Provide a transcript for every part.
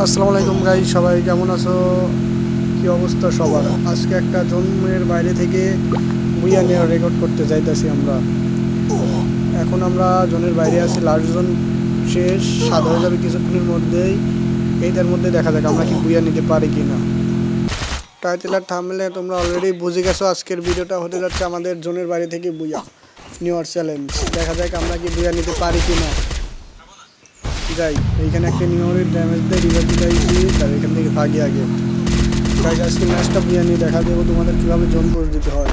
আসসালামু আলাইকুম গাইস, সবাই কেমন আছো? কি অবস্থা সবার? আজকে একটা জন্মের বাইরে থেকে বুইয়া নিয়ে রেকর্ড করতে যাইতেছি আমরা। এখন আমরা জোনের বাইরে আছি, লাস্ট জোন শেষ, স্বাদ হয়ে যাবে কিছুক্ষণের মধ্যেই। এইটার মধ্যে দেখা যাক আমরা কি বুইয়া নিতে পারি কি না। টাইটেল আর থাম্বনেলে তোমরা অলরেডি বুঝে গেছো, আজকের ভিডিওটা হতে যাচ্ছে আমাদের জোনের বাইরে থেকে বুইয়া নেওয়ার চ্যালেঞ্জ। দেখা যাক আমরা কি বুইয়া নিতে পারি কি না। যাই, এইখানে একটা নিউমেরিক ড্যামেজ দিয়ে রিভাইভ দিয়েছি, তার এখান থেকে ভাগি আগে। গাইজ আজকে ম্যাচটা বুইয়া নিয়ে দেখা দেবো তোমাদের কীভাবে জোন পোস্ট দিতে হয়।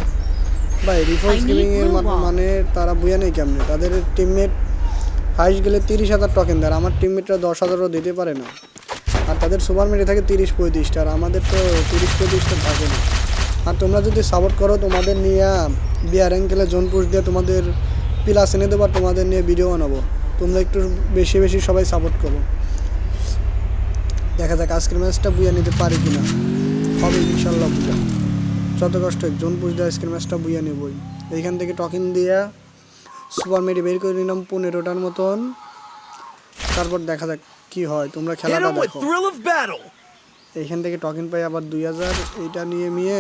ভাই রিফোর্স গেমিংয়ের মানে তারা বুইয়া নেই কেমনে? তাদের টিমমেট হাইস্ট গেলে 30,000 টোকেন দেয়, আর আমার টিমমেটরা 10,000ও দিতে পারে না। আর তাদের সুপার মেরে থাকে 30-35টা, আর আমাদের তো 30-35টা থাকে না। আর তোমরা যদি সাপোর্ট করো, তোমাদের নিয়ে বিয়ার অ্যাঙ্কেলে জোন পোস্ট দিয়ে তোমাদের প্লাস এনে দেবো, আর তোমাদের নিয়ে ভিডিও বানাবো। তোমরা একটু বেশি বেশি সবাই সাপোর্ট করো। দেখা যাক আজকের ম্যাচটা বুইয়া নিতে পারি কি না। হবে ইনশাল্লাহ বুইয়া, যত কষ্ট জোন পুষ দিয়ে আজকের ম্যাচটা বুইয়া নেবই। এইখান থেকে টকিন দিয়া সুপার মেডি বের করে নিলাম 15টার মতন। তারপর দেখা যাক কি হয়, তোমরা খেলাটা দেখো। এইখান থেকে টকিন পাই আবার 2000, এইটা নিয়ে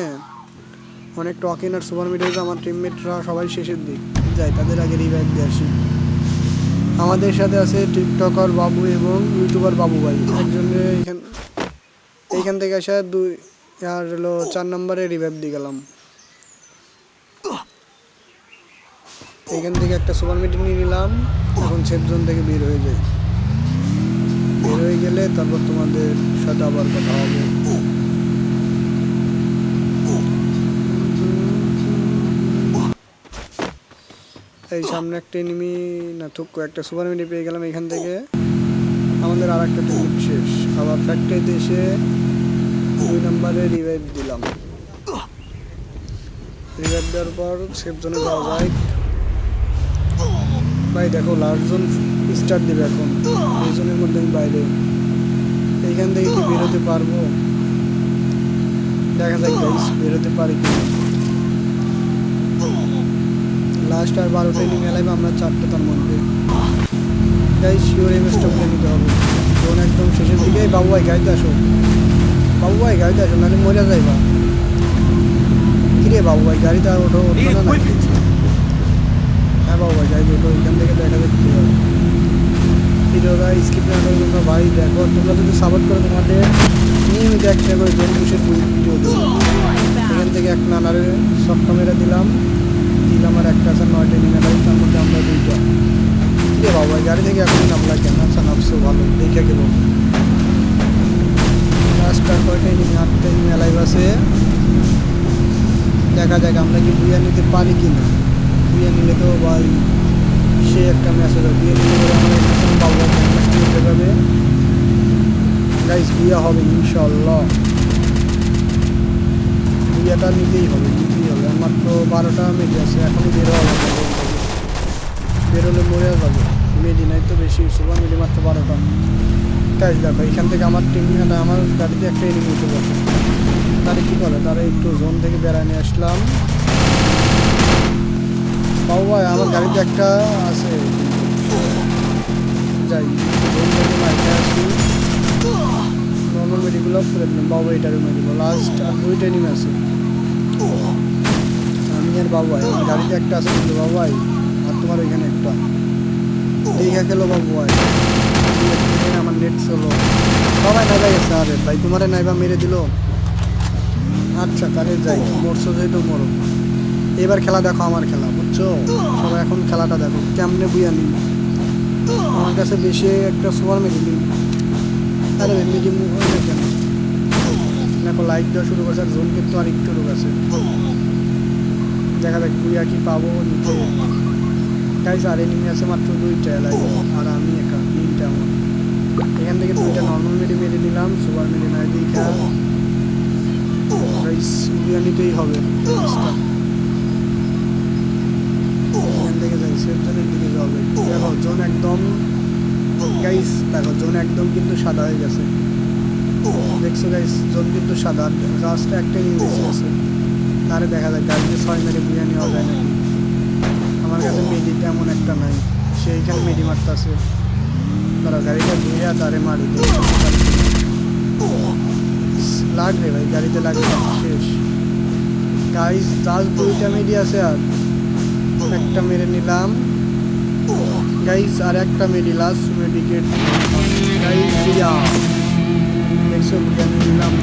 অনেক টকিন আর সুপার মেডি হয়েছে। আমার টিমমেটরা সবাই শেষের দিক যায়, তাদের আগে রিভাইভ দিয়ে আসি। আমাদের সাথে আছে টিকটকার বাবু এবং ইউটিউবার বাবু ভাই। একজনে এইখান থেকে আসা 2 আর হলো 4 নম্বরে রিভাইভ দিয়ে গেলাম। এইখান থেকে একটা সুপার মিটিং নিয়ে নিলাম। এখন সেফ জোন থেকে বের হয়ে যাই। বের হয়ে গেলে তারপর তোমাদের সাথে আবার কথা হবে। এই সামনে একটা এনিমি না থুকু একটা সুপার মিটি পেয়ে গেলাম। এখান থেকে আমাদের আর একটা টিম শেষ। আবার ফ্যাক্টরিতে এসে 2 নম্বরে রিভাইভ দিলাম। রিভাইভ দেওয়ার পর সেফ জোনে যাওয়া যায়। ভাই দেখো লাস্ট জোন স্টার্ট দেবে এখন, এই জোনের মধ্যে আমি বাইরে। এইখান থেকে কি বেরোতে পারবো? দেখা যাক গাইস বেরোতে পারি কি। লাস্ট আর 12টা ইনিং এলাইভ আমরা 4টে, তার মধ্যে গাইস শিওর এই ম্যাচটা বুঝে নিতে হবে। জোন একদম শেষের দিকে। বাবু ভাই গাড়িতে আসো, বাবু ভাই গাড়িতে আসো, নাহলে মরে যাইবা। কিরে বাবু ভাই গাড়িতে আর ওঠো না নাকি? হ্যাঁ বাবু ভাই গাড়িতে ওঠো। এখান থেকে দেখা যাক কী হয়। ভিডিওটা স্কিপ না করে তোমরা ভাই দেখো। তোমরা যদি সাপোর্ট করো, তোমাদের নিয়মিত একটা করে জোন পুষের ভিডিও দেবো। এখান থেকে এক নানারে সফট মেরে দিলাম আর একটা আছে 9টে নিয়ে নেয়, তার মধ্যে আমরা 2টা। কিরে বাবু ভাই গাড়ি থেকে এখনই নামলা কেন? আচ্ছা নামছো, ভালো দেখে গেল। লাস্ট আর 8টে নিয়ে লাইভ আছে। দেখা যাক আমরা কি বুইয়া নিতে পারি কি না। বুইয়া নিলে তো ভাই সে একটা ম্যাচ হবে। বুইয়া নিলে আমরা বাবু ম্যাচটি নিতে যাবে। গাইস বুইয়া হবে ইনশাল্লাহ, বুইয়াটা নিতেই হবে। আর মাত্র 12টা মেডি আছে, এখনই বেরোয়া যাবে। বেরোলে মরে যাবে, মেডি নাই তো বেশি, সুপার মেডি মাত্র 12টা। গাইস দেখো এখান থেকে আমার টিম আমার গাড়িতে একটা এনিমি উঠে বসে। তারা কী করে, তারা একটু জোন থেকে বেড়ায় নিয়ে আসলাম। বাবু ভাই আমার গাড়িতে একটা আছে, যাই জোন থেকে মাইকে আসি। নর্মাল মেডিগুলো করে দিলাম। বাবু এটারও মেরে দিল। লাস্ট আর 2টা এনিমি আছে, আমি আর বাবু ভাই। আমার গাড়িতে একটা আছে কিন্তু বাবু ভাই, আর তোমার ওইখানে একটা দেখা খেলো বাবু ভাই। আমার নেট চলো সবাই নাইবা গেছে। আরে ভাই তোমারে নাইবা মেরে দিল। আচ্ছা তাহলে যাই, মরছো যেহেতু মরো। এবার খেলা দেখো, আমার খেলা বুঝছো সবাই। এখন খেলাটা দেখো কেমনে বুইয়া নিই। আমার কাছে বেশি একটা সুপার মেডি নিই। আরে মেডি মুভ হয় না কেন? দেখো লাইক দেওয়া শুরু করছে, আর জোন কিন্তু আর একটু রোগ আছে। দেখা যাক বুইয়া কি পাবো নিতে। গাইস আর এনিমি আছে মাত্র 2টা লাইক, আর আমি একা 3টা। আমার এখান থেকে 2টা নর্মাল মেডি মেরে নিলাম, সুপার মেডি নাই দেখা। গাইস বুইয়া নিতেই হবে। এখান থেকে যাই সেফ জোনের দিকে যাবে। দেখো জোন একদম গাইস, দেখো জোন একদম কিন্তু সাদা হয়ে গেছে। দেখছো গাইস জোন কিন্তু সাদা, জাস্ট একটাই বেশি আছে। তারে দেখা যায় গাড়িতে 6 মেরে বুইয়া নেওয়া যায় নাকি। আমার কাছে মেডি তেমন একটা নাই, সেইখানে মেডি মারতে আছে। তারা গাড়িটা ঘুরে তারে মারি লাগ রে ভাই, গাড়িতে লাগে শেষ। গাইস জাস্ট 2টা মেডি আছে, আর একটা মেরে নিলাম গাইস, আর একটা মেডি, লাস্ট মেডিকেট গাইস। বুয়া দেখছো, বুয়া নিয়ে নিলাম।